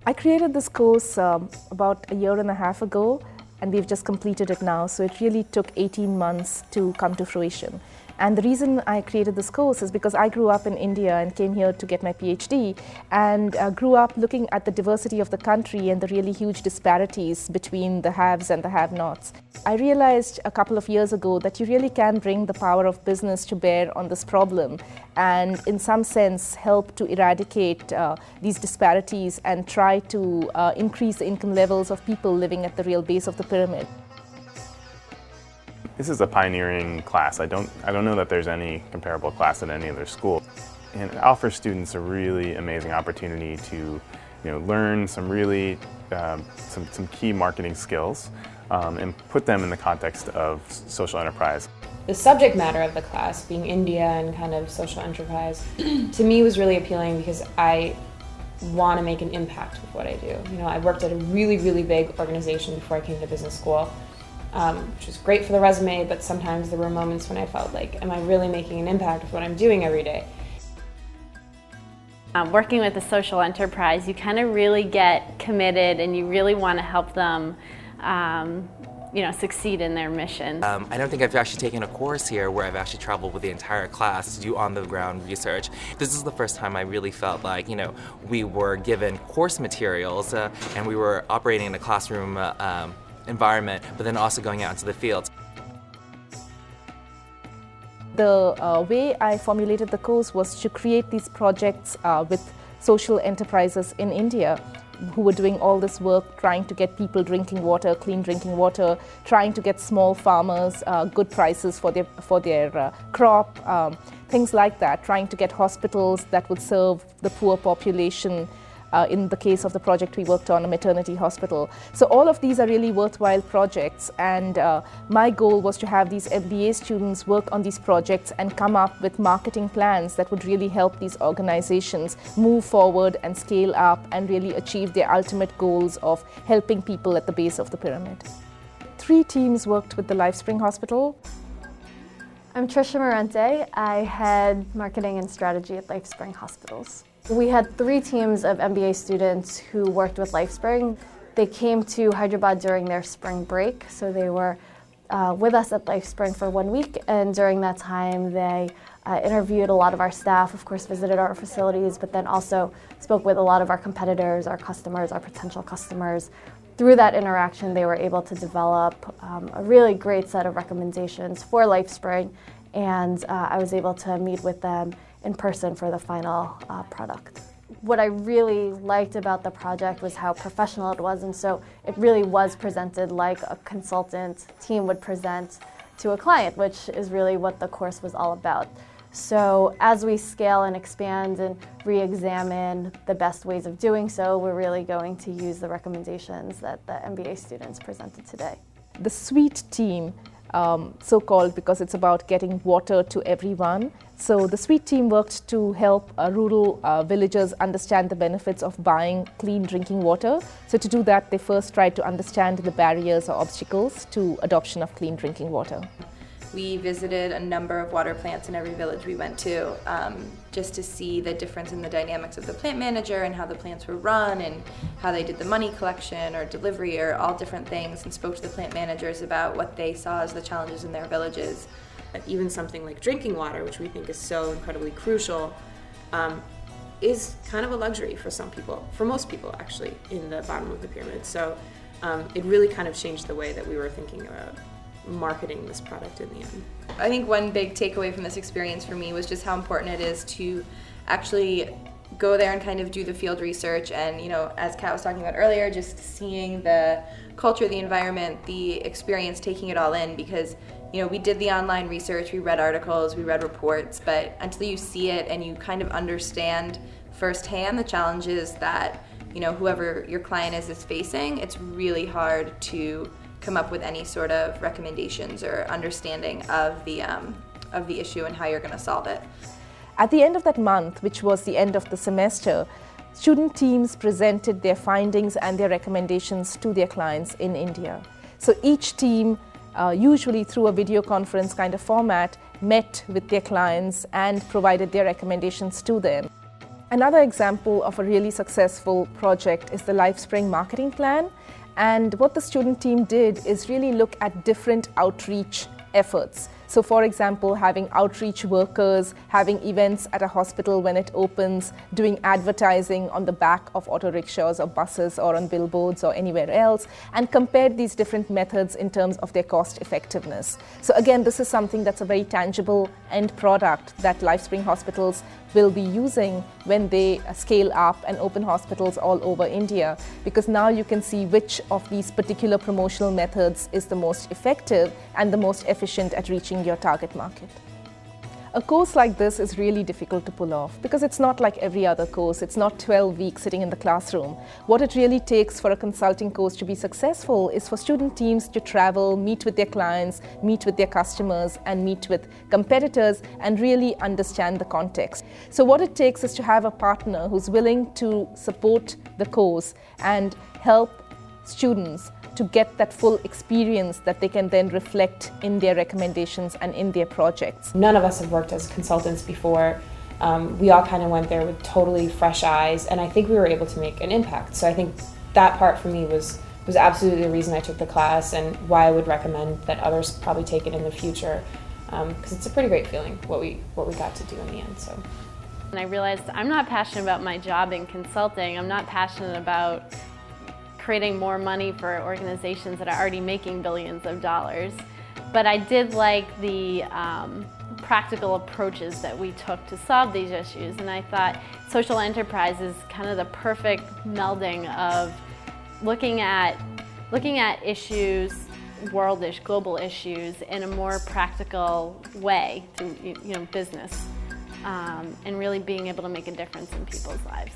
I created this course about a year and a half ago, and we've just completed it now. So it really took 18 months to come to fruition. And the reason I created this course is because I grew up in India and came here to get my PhD, and grew up looking at the diversity of the country and the really huge disparities between the haves and the have-nots. I realized a couple of years ago that you really can bring the power of business to bear on this problem and in some sense help to eradicate these disparities and try to increase the income levels of people living at the real base of the pyramid. This is a pioneering class. I don't know that there's any comparable class at any other school. And it offers students a really amazing opportunity to learn some really some key marketing skills and put them in the context of social enterprise. The subject matter of the class, being India and kind of social enterprise, to me was really appealing because I want to make an impact with what I do. I worked at a really, really big organization before I came to business school, which was great for the resume, but sometimes there were moments when I felt like, am I really making an impact with what I'm doing every day? Working with a social enterprise, you kind of really get committed and you really want to help them succeed in their mission. I don't think I've actually taken a course here where I've actually traveled with the entire class to do on-the-ground research. This is the first time I really felt like, we were given course materials and we were operating in a classroom environment, but then also going out into the field. The way I formulated the course was to create these projects with social enterprises in India who were doing all this work, trying to get people drinking water, clean drinking water, trying to get small farmers good prices for their crop, things like that, trying to get hospitals that would serve the poor population. In the case of the project we worked on, a maternity hospital. So all of these are really worthwhile projects, and my goal was to have these MBA students work on these projects and come up with marketing plans that would really help these organizations move forward and scale up and really achieve their ultimate goals of helping people at the base of the pyramid. 3 teams worked with the Lifespring Hospital. I'm Trisha Morente. I head marketing and strategy at Lifespring Hospitals. We had 3 teams of MBA students who worked with Lifespring. They came to Hyderabad during their spring break, so they were with us at Lifespring for 1 week, and during that time they interviewed a lot of our staff, of course visited our facilities, but then also spoke with a lot of our competitors, our customers, our potential customers. Through that interaction, they were able to develop a really great set of recommendations for Lifespring, and I was able to meet with them in person for the final product. What I really liked about the project was how professional it was, and so it really was presented like a consultant team would present to a client, which is really what the course was all about. So as we scale and expand and re-examine the best ways of doing so, we're really going to use the recommendations that the MBA students presented today. The SWEET team, so-called because it's about getting water to everyone. So the SWEET team worked to help rural villagers understand the benefits of buying clean drinking water. So to do that, they first tried to understand the barriers or obstacles to adoption of clean drinking water. We visited a number of water plants in every village we went to, just to see the difference in the dynamics of the plant manager and how the plants were run and how they did the money collection or delivery or all different things, and spoke to the plant managers about what they saw as the challenges in their villages. Even something like drinking water, which we think is so incredibly crucial, is kind of a luxury for some people, for most people actually, in the bottom of the pyramid. So it really kind of changed the way that we were thinking about marketing this product in the end. I think one big takeaway from this experience for me was just how important it is to actually go there and kind of do the field research, and as Kat was talking about earlier, just seeing the culture, the environment, the experience, taking it all in, because we did the online research, we read articles, we read reports, but until you see it and you kind of understand firsthand the challenges that whoever your client is facing, it's really hard to come up with any sort of recommendations or understanding of the issue and how you're going to solve it. At the end of that month, which was the end of the semester, student teams presented their findings and their recommendations to their clients in India. So each team, usually through a video conference kind of format, met with their clients and provided their recommendations to them. Another example of a really successful project is the Lifespring marketing plan. And what the student team did is really look at different outreach efforts. So for example, having outreach workers, having events at a hospital when it opens, doing advertising on the back of auto rickshaws or buses or on billboards or anywhere else, and compared these different methods in terms of their cost effectiveness. So again, this is something that's a very tangible end product that Lifespring hospitals will be using when they scale up and open hospitals all over India, because now you can see which of these particular promotional methods is the most effective and the most efficient at reaching your target market. A course like this is really difficult to pull off because it's not like every other course. It's not 12 weeks sitting in the classroom. What it really takes for a consulting course to be successful is for student teams to travel, meet with their clients, meet with their customers, and meet with competitors and really understand the context. So what it takes is to have a partner who's willing to support the course and help students to get that full experience that they can then reflect in their recommendations and in their projects. None of us have worked as consultants before. We all kind of went there with totally fresh eyes, and I think we were able to make an impact. So I think that part for me was absolutely the reason I took the class and why I would recommend that others probably take it in the future, because it's a pretty great feeling what we got to do in the end. So. And I realized I'm not passionate about my job in consulting. I'm not passionate about creating more money for organizations that are already making billions of dollars. But I did like the practical approaches that we took to solve these issues, and I thought social enterprise is kind of the perfect melding of looking at issues, worldish, global issues, in a more practical way through business, and really being able to make a difference in people's lives.